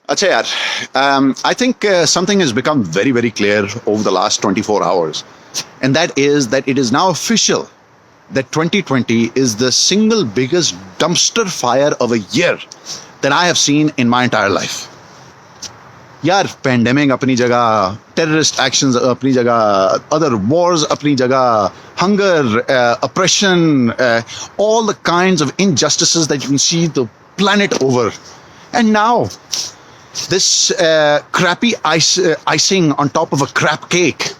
Acha yaar, I think something has become very, very clear over the last 24 hours, and that is that it is now official that 2020 is the single biggest dumpster fire of a year that I have seen in my entire life. यार pandemic अपनी जगह, terrorist actions अपनी जगह, other wars अपनी जगह, hunger, oppression, all the kinds of injustices that you can see the planet over. And now, this crappy icing on top of a crap cake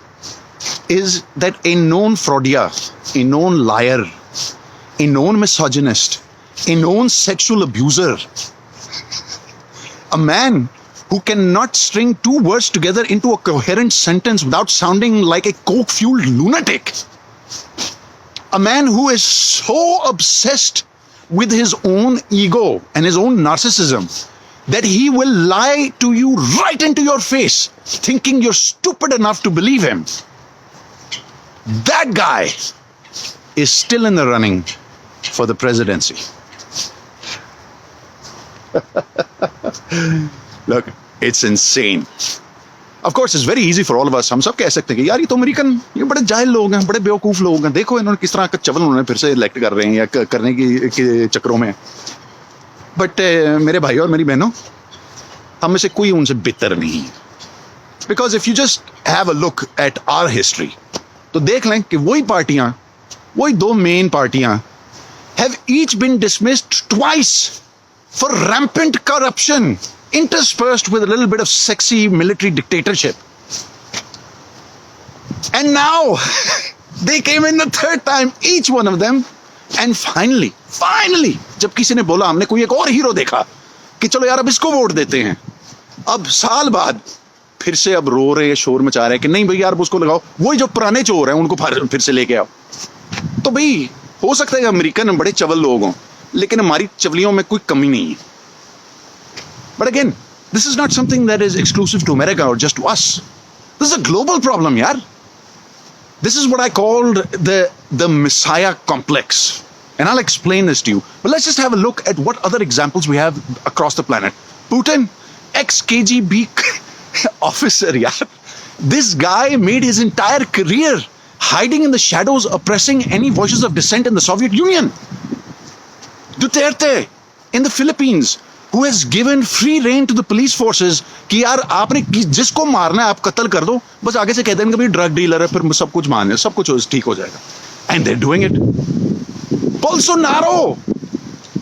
is that a known fraudier, a known liar, a known misogynist, a known sexual abuser, a man who cannot string two words together into a coherent sentence without sounding like a coke-fueled lunatic. A man who is so obsessed with his own ego and his own narcissism that he will lie to you right into your face, thinking you're stupid enough to believe him. That guy is still in the running for the presidency. Look, it's insane. Of course, it's very easy for all of us. हम सब कह सकते हैं कि यार ये तो American, ये बड़े जाहिल लोग हैं, बड़े बेवकूफ लोग हैं. देखो इन्होंने किस तरह का चवल उन्होंने फिर से इलेक्ट कर रहे हैं या करने के चक्करों में. बट मेरे भाई और मेरी बहनों, हम में से कोई उनसे बेहतर नहीं है. Because if you just have a look at our history, तो देख लें कि वही पार्टियां, वही दो मेन पार्टियां have each been dismissed twice for rampant corruption, interspersed with a little bit of sexy military dictatorship. And now they came in the third time, each one of them, and finally, जब किसी ने बोला, हमने कोई एक और hero देखा कि चलो यार अब इसको वोट देते हैं, अब साल बाद फिर से अब रो रहे, शोर मचा रहे कि नहीं भाई यार उसको लगाओ, वही जो पुराने चोर हैं उनको फिर से लेके आओ. तो भाई हो सकता है कि अमेरिकन बड़े चवल लोग हों, लेकिन हमारी चवलियों में कोई कमी नहीं है. But again, this is not something that is exclusive to America or just to us. This is a global problem, yaar. This is what I called the Messiah complex. And I'll explain this to you. But let's just have a look at what other examples we have across the planet. Putin, ex-KGB officer, yaar. This guy made his entire career hiding in the shadows, oppressing any voices of dissent in the Soviet Union. Duterte in the Philippines, who has given free rein to the police forces कि यार आपने जिसको मारना है आप कत्ल कर दो, बस आगे से कहते हैं कि भाई ड्रग डीलर है, फिर सब कुछ मान ले, सब कुछ ठीक हो जाएगा. And they're doing it. Bolsonaro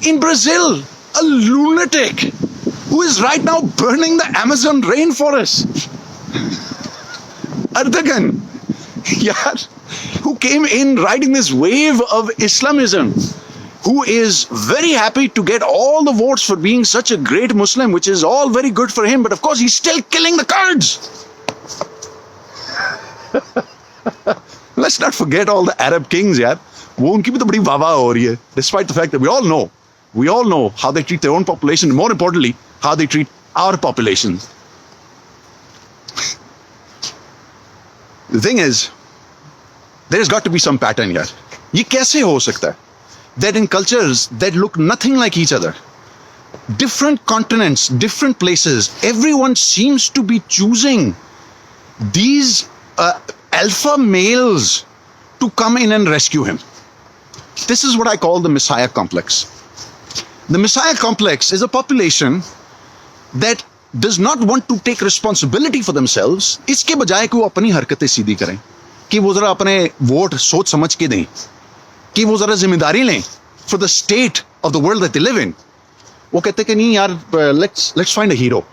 in Brazil, a lunatic who is right now burning the Amazon rainforest. Erdogan, yaar, who came in riding this wave of Islamism, who is very happy to get all the votes for being such a great Muslim, which is all very good for him, but of course he's still killing the Kurds. Let's not forget all the Arab kings, yaar. वो उनकी भी तो बड़ी वाह हो रही है, despite the fact that we all know how they treat their own population, and more importantly, how they treat our population. The thing is, there has got to be some pattern here. ये कैसे हो सकता है that in cultures that look nothing like each other, different continents, different places, everyone seems to be choosing these alpha males to come in and rescue him? This is what I call the Messiah complex. The Messiah complex is a population that does not want to take responsibility for themselves, इसके बजाय कि वो अपनी हरकतें सीधी करें, कि वो जरा अपने वोट सोच समझ के दें, कि वो जरा जिम्मेदारी लें for the state of the world that they live in. वो कहते कि नहीं यार, let's find a hero.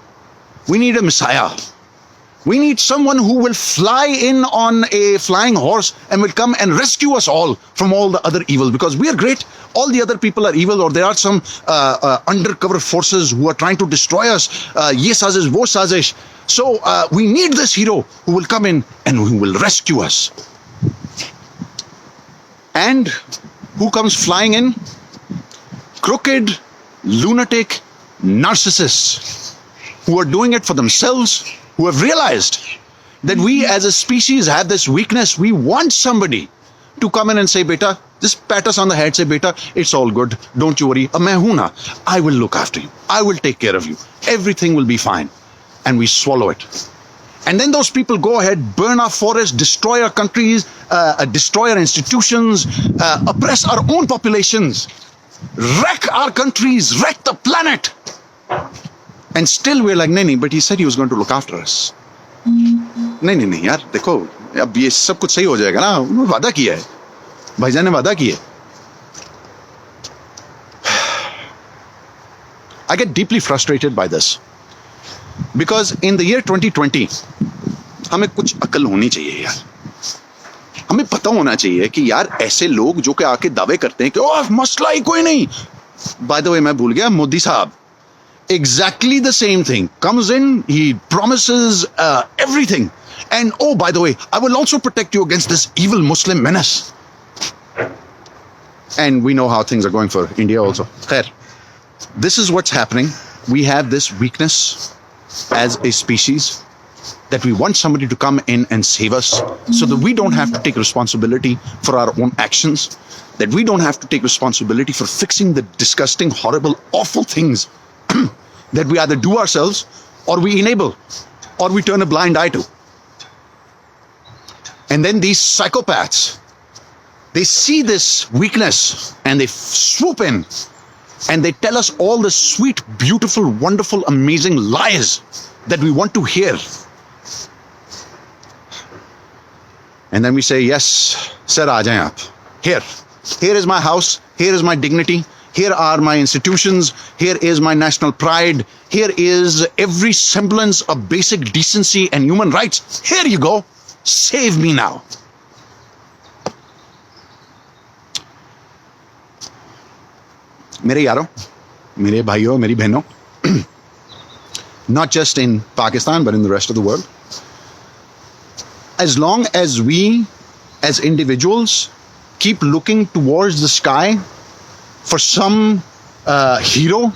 We need a Messiah. We need someone who will fly in on a flying horse and will come and rescue us all from all the other evils, because we are great, all the other people are evil, or there are some undercover forces who are trying to destroy us. Ye sazish, wo sazish. So we need this hero who will come in and who will rescue us. And who comes flying in? Crooked, lunatic narcissists who are doing it for themselves, who have realized that we as a species have this weakness. We want somebody to come in and say, beta, Just pat us on the head, say, beta, it's all good. Don't you worry. Ab main hu na. I will look after you. I will take care of you. Everything will be fine. And we swallow it. And then those people go ahead, burn our forests, destroy our countries, destroy our institutions, oppress our own populations, wreck our countries, wreck the planet. And still we're like, nahi, but he said he was going to look after us. नहीं यार देखो अब ये सब कुछ सही हो जाएगा ना, उन्होंने वादा किया है, भाईजान ने वादा किया है. I get deeply frustrated by this because in the year 2020 हमें कुछ अकल होनी चाहिए यार. हमें पता होना चाहिए कि यार ऐसे लोग जो कि आके दावे करते हैं कि ओह मसला ही कोई नहीं. बाय द वे मैं भूल गया, मोदी साहब exactly the same thing comes in, he promises everything, and oh by the way I will also protect you against this evil Muslim menace. And we know how things are going for India also. Khair, this is what's happening. We have this weakness as a species that we want somebody to come in and save us so that we don't have to take responsibility for our own actions, that we don't have to take responsibility for fixing the disgusting, horrible, awful things that we either do ourselves or we enable or we turn a blind eye to. And then these psychopaths, they see this weakness and they swoop in and they tell us all the sweet, beautiful, wonderful, amazing lies that we want to hear. And then we say, yes, sir, aa jaye aap. Here is my house, here is my dignity, here are my institutions, here is my national pride, here is every semblance of basic decency and human rights. Here you go, save me now. मेरे यारों, मेरे भाइयों, मेरी बहनों, not just in Pakistan but in the rest of the world, as long as we as individuals keep looking towards the sky for some hero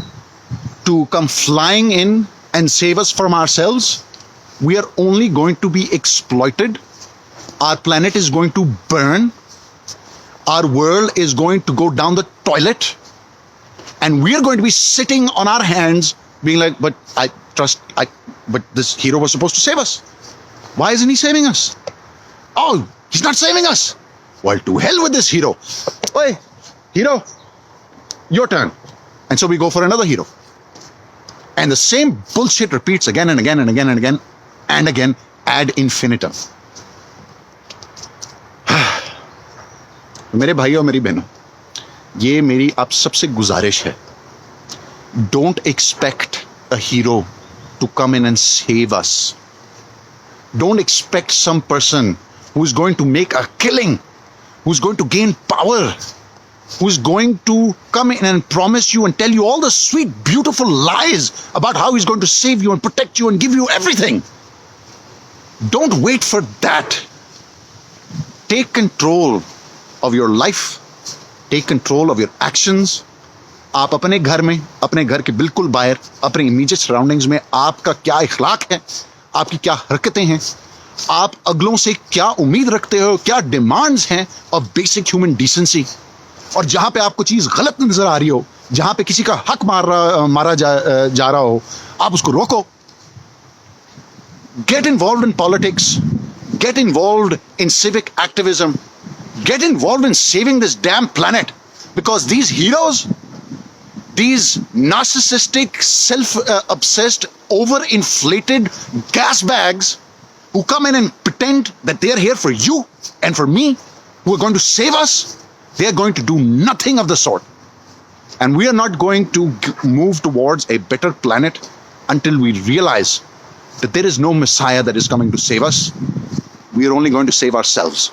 to come flying in and save us from ourselves, we are only going to be exploited. Our planet is going to burn. Our world is going to go down the toilet. And we are going to be sitting on our hands being like, but this hero was supposed to save us. Why isn't he saving us? Oh, he's not saving us. Well, to hell with this hero. Hey, hero, your turn. And so we go for another hero. And the same bullshit repeats again and again and again and again and again ad infinitum. मेरे भाइयों मेरी बहनों, ये मेरी आप सबसे गुजारिश है. Don't expect a hero to come in and save us. Don't expect some person who's going to make a killing, who's going to gain power, who's going to come in and promise you and tell you all the sweet, beautiful lies about how he's going to save you and protect you and give you everything. Don't wait for that. Take control of your life. Take control of your actions. आप अपने घर में, अपने घर के बिल्कुल बाहर, अपने इमीडिएट सराउंडिंग्स में आपका क्या इखलाक है, आपकी क्या हरकतें हैं, आप अगलों से क्या उम्मीद रखते हो, क्या डिमांड्स हैं ऑफ बेसिक ह्यूमन डिसेंसी. और जहां पे आपको चीज गलत नजर आ रही हो, जहां पे किसी का हक मारा जा रहा हो, आप उसको रोको. Get involved in politics. Get involved in civic activism. Get involved in saving this damn planet. Because these heroes, these narcissistic, self-obsessed, overinflated gas bags who come in and pretend that they're here for you and for me, who are going to save us, they're going to do nothing of the sort. And we are not going to move towards a better planet until we realize that there is no Messiah that is coming to save us. We are only going to save ourselves.